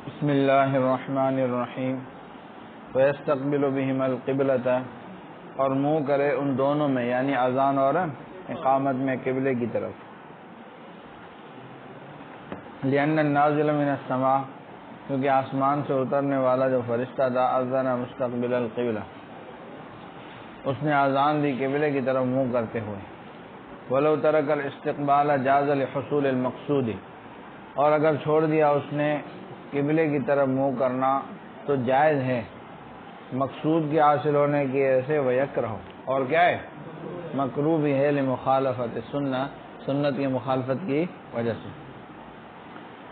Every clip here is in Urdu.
بسم اللہ الرحمن الرحیم وَيَسْتَقْبِلُ بِهِمَا الْقِبْلَةَ، اور منہ کرے ان دونوں میں یعنی اذان اور اقامت میں قبلے کی طرف. لِأَنَّ النَّازِلَ مِنَ السَّمَاءِ، کیونکہ آسمان سے اترنے والا جو فرشتہ تھا اذن مستقبل القبلہ، اس نے اذان دی قبلے کی طرف منہ کرتے ہوئے. وَلَوْ تَرَكَ الْاِسْتِقْبَالَ جَازَ لِحُصُولِ الْمَقْصُودِ، اور اگر چھوڑ دیا اس نے قبلے کی طرف منہ کرنا تو جائز ہے مقصود کے حاصل ہونے کی ایسے ویکرہ، اور کیا ہے مکروہ بھی ہے لمخالفت سنت کی مخالفت کی وجہ سے.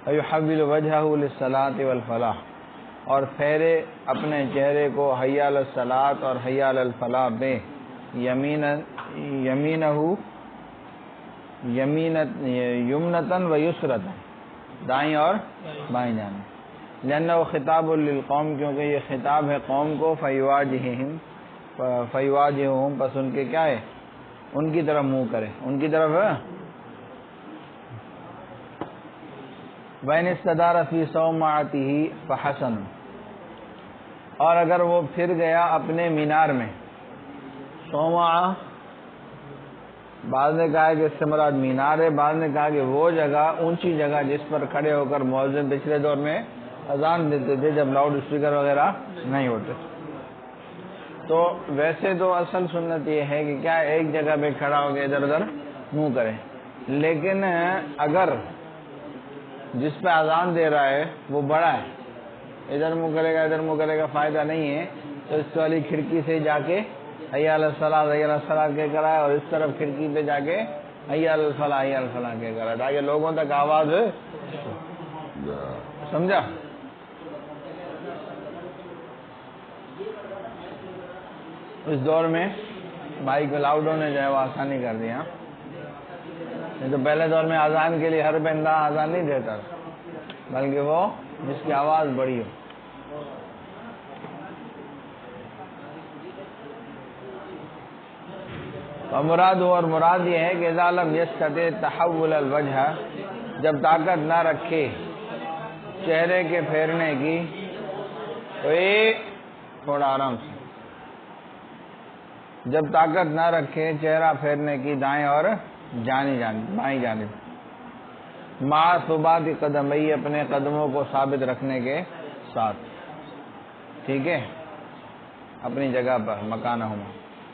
وَيُحَوِّلُ وَجْهَهُ لِلصَّلَاةِ وَالْفَلَاحِ، اور پھیرے اپنے چہرے کو حی علی الصلاۃ اور حی علی الفلاح میں یمنتاً و یسرتاً، دائیں اور بائیں جانب. لأنه خطاب للقوم، کیونکہ یہ خطاب ہے قوم کو. فیواجہہم، پس ان کے کیا ہے ان کی طرف منہ کرے، ان کی طرف. وَإِنِ اسْتَدَارَ فِي صَوْمَعَتِهِ فَحَسَنٌ، اور اگر وہ پھر گیا اپنے مینار میں. صومعہ بعض نے کہا کہ اس سے مراد مینار ہے، بعض نے کہا کہ وہ جگہ اونچی جگہ جس پر کھڑے ہو کر مؤذن پچھلے دور میں اذان دیتے تھے جب لاؤڈ اسپیکر وغیرہ نہیں ہوتے. تو ویسے تو اصل سنت یہ ہے کہ کیا ایک جگہ پہ کھڑا ہو کے ادھر ادھر منہ کرے، لیکن اگر جس پہ اذان دے رہا ہے وہ بڑا ہے، ادھر منہ کرے گا ادھر منہ کرے گا فائدہ نہیں ہے، تو اس والی کھڑکی سے جا کے حی علی الصلاۃ حی علی الصلاۃ کہہ کر آئے، اور اس طرف کھڑکی پہ جا کے حی علی الفلاح حی علی الفلاح کہہ کر آئے، تاکہ لوگوں تک آواز سمجھا. اس دور میں مائک لاؤڈوں نے جو ہے وہ آسانی کر دیا. نہیں تو پہلے دور میں اذان کے لیے ہر بندہ اذان نہیں دیتا تھا، بلکہ وہ جس کی آواز بڑی ہو. مراد ہو، اور مراد یہ ہے کہ اذا لم یستطع تحول الوجہ، جب طاقت نہ رکھے چہرے کے پھیرنے کی، تو یہ تھوڑا آرام سے، جب طاقت نہ رکھے چہرہ پھیرنے کی دائیں اور بائیں جانب، مع ثبات قدمی، اپنے قدموں کو ثابت رکھنے کے ساتھ، ٹھیک ہے، اپنی جگہ پر مکانہما،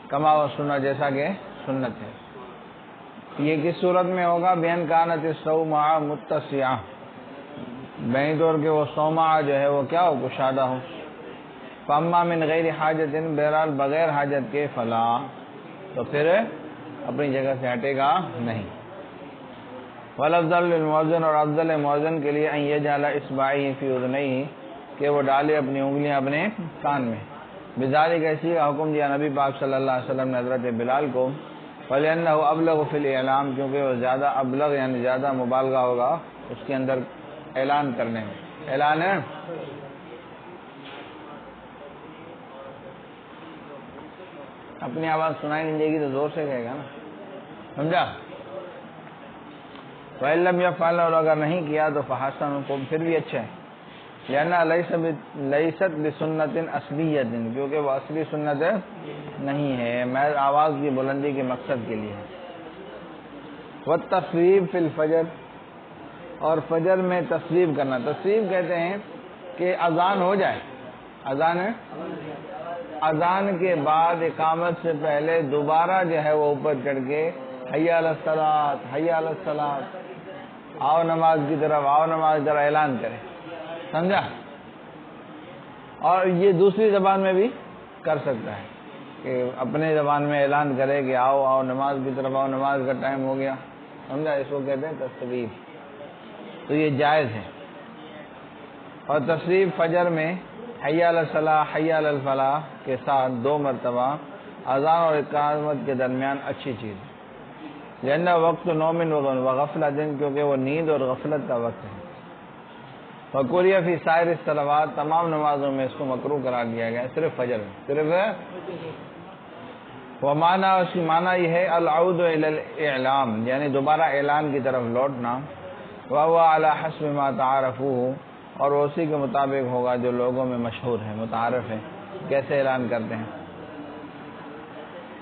کما و سنت، جیسا کہ سنت ہے. یہ کس صورت میں ہوگا؟ بین کانت الصومعہ متسعہ، بین طور کے وہ صومعہ جو ہے وہ کیا ہو، کشادہ ہو. فاما من غیر حاجت، بہرحال بغیر حاجت کے، فلا، تو پھر اپنی جگہ سے ہٹے گا نہیں. والافضل للمؤذن، اور افضل مؤذن کے لیے ان یجعل اصبعیہ فی اذنیہ، کہ وہ ڈالے اپنی انگلیاں اپنے کان میں. بذالک، ایسی کا حکم دیا نبی پاک صلی اللہ علیہ وسلم نے حضرت بلال کو. فلأنہ ابلغ فی الاعلام، کیونکہ وہ زیادہ ابلغ یعنی زیادہ مبالغہ ہوگا اس کے اندر اعلان کرنے میں. اعلان ہے اپنی آواز سنائی نہیں دے گی تو زور سے کہے گا نا، سمجھا. فإن لم يفعل، اور اگر نہیں کیا تو فحسن، پھر بھی اچھا ہے. لأنہ لیست بسنت اصلیۃ، کیونکہ وہ اصلی سنت نہیں ہے، محض آواز کی بلندی کے مقصد کے لیے. والتصویب فی الفجر، اور فجر میں تصویب کرنا. تصویب کہتے ہیں کہ اذان ہو جائے، اذان ہے، اذان کے بعد اقامت سے پہلے دوبارہ جو ہے وہ اوپر چڑھ کے حی علی الصلاۃ حی علی الصلاۃ، آؤ نماز کی طرف آؤ نماز کی طرف اعلان کرے، سمجھا. اور یہ دوسری زبان میں بھی کر سکتا ہے کہ اپنے زبان میں اعلان کرے کہ آؤ آؤ نماز کی طرف آؤ، نماز کا ٹائم ہو گیا، سمجھا. اس کو کہتے ہیں تصویب، تو یہ جائز ہے. اور تصویب فجر میں حی علی الصلاۃ حی علی الفلاح کے ساتھ 2 مرتبہ اذان اور اقامت کے درمیان اچھی چیز ہے. لأن وقت نوم و غفلت، کیونکہ وہ نیند اور غفلت کا وقت ہے. فکریہ فی سائر الصلوات، تمام نمازوں میں اس کو مکروہ قرار دیا گیا، صرف فجر میں، صرف. ومعنی، اس کی معنی یہ ہے العود الی الاعلام، یعنی دوبارہ اعلان کی طرف لوٹنا. وهو على حسب ما تعارفوه، اور اسی کے مطابق ہوگا جو لوگوں میں مشہور ہے، متعارف ہے، کیسے اعلان کرتے ہیں۔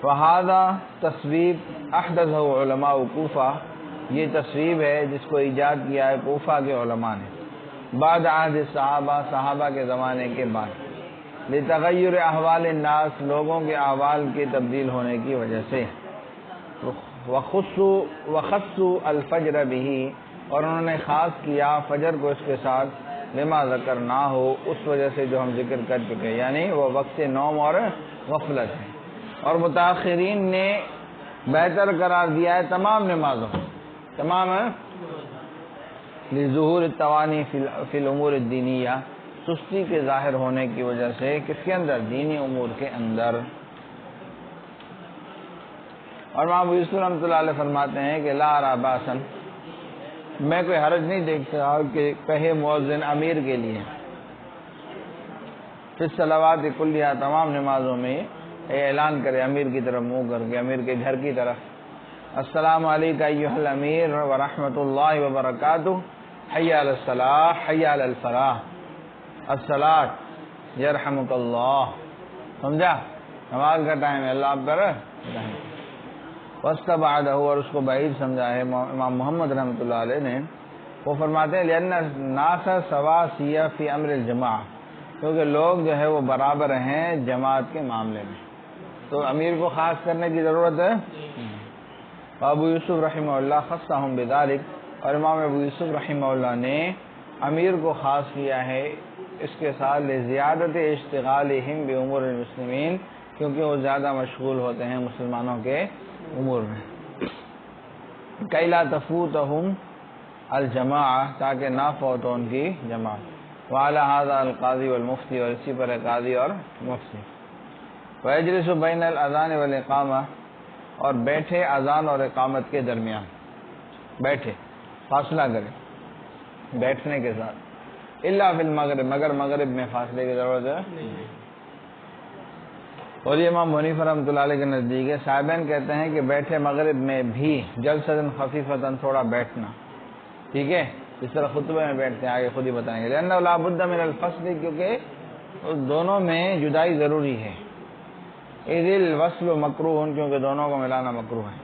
وہذا تصویب احدثہ علماء کوفہ، یہ تصویب ہے جس کو ایجاد کیا ہے کوفہ کے علماء نے، بعد عہد صحابہ، صحابہ کے زمانے کے بعد، لتغیر احوال الناس، لوگوں کے احوال کے تبدیل ہونے کی وجہ سے، وخصوا الفجر به، اور انہوں نے خاص کیا فجر کو اس کے ساتھ، لما ذکرنا ہو، اس وجہ سے جو ہم ذکر کر چکے، یعنی وہ وقت نوم اور غفلت ہے۔ اور متاخرین نے بہتر قرار دیا ہے تمام نمازوں، تمام لظہور التوانی فی الامور الدینیہ، سستی کے ظاہر ہونے کی وجہ سے، کس کے اندر؟ دینی امور کے اندر۔ اور امام ابو یوسف رحمۃ اللہ علیہ فرماتے ہیں کہ لا ارى باسا، میں کوئی حرج نہیں دیکھتا کہ کہے مؤذن امیر کے لیے، فی الصلوات کلیہ، تمام نمازوں میں اعلان کرے امیر کی طرف منہ کر کے، امیر کے گھر کی طرف، السلام علیکم ایھا الامیر ورحمۃ اللہ وبرکاتہ، حی علی الصلاۃ حی علی الفلاح، الصلاۃ یرحمک اللہ، سمجھا؟ نماز کا ٹائم ہے، اللہ آپ پر رحم۔ واستبعدہ، اور اس کو بعید سمجھا ہے امام محمد رحمۃ اللہ علیہ نے، وہ فرماتے ہیں لأن الناس سواسیہ فی امر الجماع، کیونکہ لوگ جو ہے وہ برابر ہیں جماعت کے معاملے میں، تو امیر کو خاص کرنے کی ضرورت ہے۔ ابو یوسف رحمہ اللہ خصہم بذلک، اور امام ابو یوسف رحمہ اللہ نے امیر کو خاص کیا ہے اس کے ساتھ، لزیادت اشتغالہم بامور المسلمین، کیونکہ وہ زیادہ مشغول ہوتے ہیں مسلمانوں کے امور میں، کئی لا تفوتہم الجماعہ، تاکہ نہ فوت ہو ان کی جماعت، وعلی ھذا القاضی والمفتی، اور اسی پر قاضی اور مفتی، ویجلس بین الاذان والاقامہ، اور بیٹھے اذان اور اقامت کے درمیان، بیٹھے فاصلہ کرے بیٹھنے کے ساتھ، الا فی المغرب، مگر مغرب میں فاصلے کی ضرورت ہے۔ اور یہ امام حنیفہ رحمۃ اللہ علیہ کے نزدیک ہے، صاحبین کہتے ہیں کہ بیٹھے مغرب میں بھی جلسۃ خفیفۃ، تھوڑا بیٹھنا، ٹھیک ہے، اس طرح خطبے میں بیٹھتے ہیں، آگے خود ہی بتائیں گے، لأنہ لا بد من الفصل، کیونکہ دونوں میں جدائی ضروری ہے، اذ الوصل مکروہ، کیونکہ دونوں کو ملانا مکروہ ہے،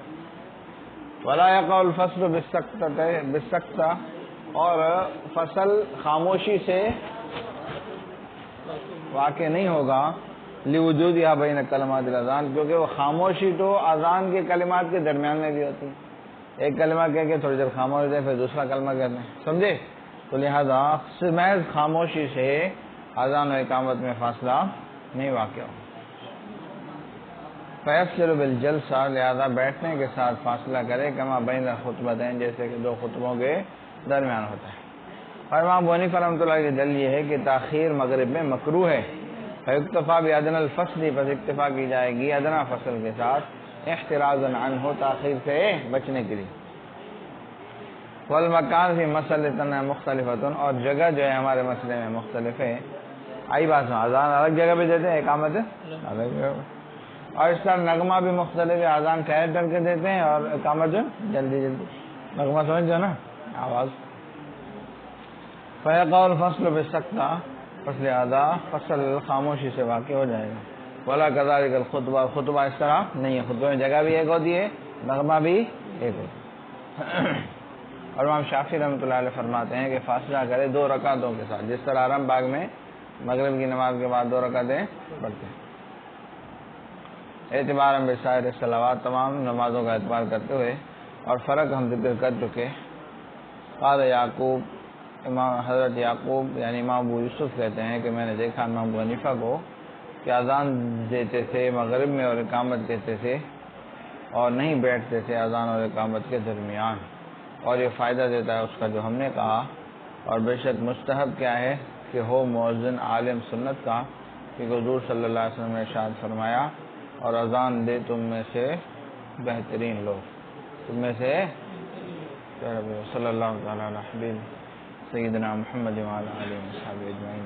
ولا یقع الفصل بالسکتہ، اور فصل خاموشی سے واقع نہیں ہوگا، لوجود یا بین کلمات الاذان، کیونکہ وہ خاموشی تو اذان کے کلمات کے درمیان میں بھی ہوتی ہے، ایک کلمہ کہہ کے تھوڑی دیر خاموش رہتے ہیں، پھر دوسرا کلمہ کہتے ہیں، سمجھے؟ تو لہذا محض خاموشی سے اذان و اقامت میں فاصلہ نہیں واقع ہو، فیصل بالجلسہ، لہذا بیٹھنے کے ساتھ فاصلہ کرے، کما بین الخطبتین، جیسے کہ دو خطبوں کے درمیان ہوتا ہے۔ اور امام حنیفہ رحمۃ اللہ کی دلیل یہ ہے کہ تاخیر مغرب میں مکروہ ہے، فیکتفا بادنی الفصل، بس اکتفا کی جائے گی ادنا فصل کے ساتھ، احترازا عنہ، تاخیر سے بچنے کے لیے، والمکان فی مسئلتنا مختلفۃ، اور جگہ جو ہے ہمارے مسئلے میں مختلف ہے، آئی بات میں اذان الگ جگہ پہ دیتے ہیں، اقامت الگ جگہ پہ، اور اس طرح نغمہ بھی مختلف ہے، اذان ٹھہر ٹھہر کے دیتے ہیں اور اقامت جلدی جلدی، نغمہ سمجھ جو نا آواز، فیقع الفصل بالسکتہ، فصل ادا، فصل خاموشی سے واقع ہو جائے گا، ولا کذالک الخطبہ، خطبہ اس طرح نہیں ہے، خطبہ میں جگہ بھی ایک ہوتی ہے، نغمہ بھی ایک ہوتا ہے۔ اور امام شافعی رحمۃ اللہ علیہ فرماتے ہیں کہ فاصلہ کرے 2 رکعتوں کے ساتھ، جس طرح حرم باغ میں مغرب کی نماز کے بعد 2 رکعتیں پڑھتے ہیں، اعتبار بسائر الصلوات، تمام نمازوں کا اعتبار کرتے ہوئے، اور فرق ہم ذکر کر چکے۔ قال یعقوب، امام حضرت یعقوب یعنی امام ابو یوسف کہتے ہیں کہ میں نے دیکھا امام ابو حنیفہ کو کہ اذان دیتے تھے مغرب میں اور اقامت دیتے تھے، اور نہیں بیٹھتے تھے اذان اور اقامت کے درمیان، اور یہ فائدہ دیتا ہے اس کا جو ہم نے کہا، اور بے شک مستحب کیا ہے کہ ہو مؤذن عالم سنت کا، کیونکہ حضور صلی اللہ علیہ وسلم نے ارشاد فرمایا، اور اذان دے تم میں سے بہترین لوگ، تم میں سے صلی اللہ تعالی علیہ سیدنا محمد وعلی آلہ وصحبہ اجمعین۔